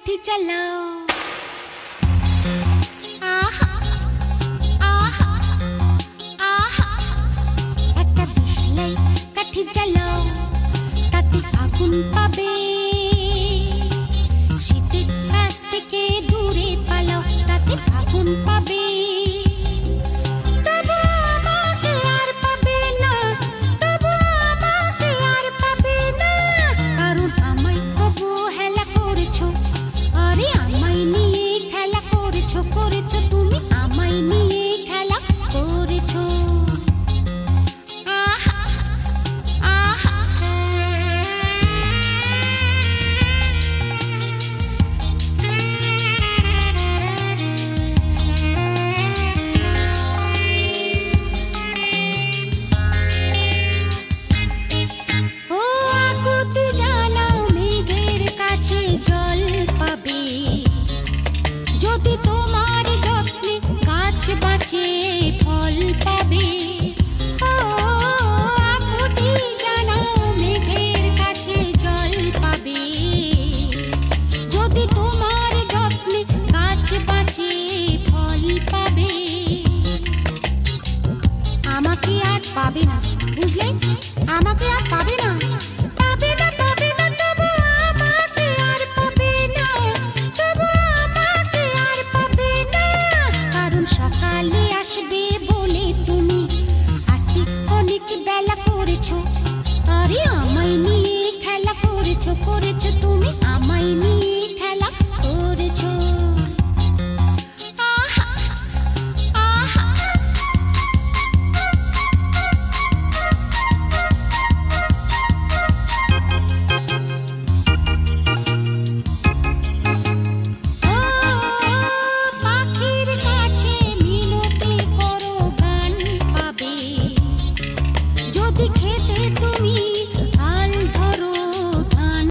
কাঠি চালাও একটা দিশলাই কাঠি চালাও তাতে আগুন পাবে শীতের কাছ থেকে দূরে পালাও তাতে আগুন পাবে ফল পাবে আকুতি জানাও মেঘের কাছে জল পাবে যদি তোমার যত্নে গাছ বাঁচে ফল পাবে আমাকে আর পাবে না বুঝলে আমাকে আর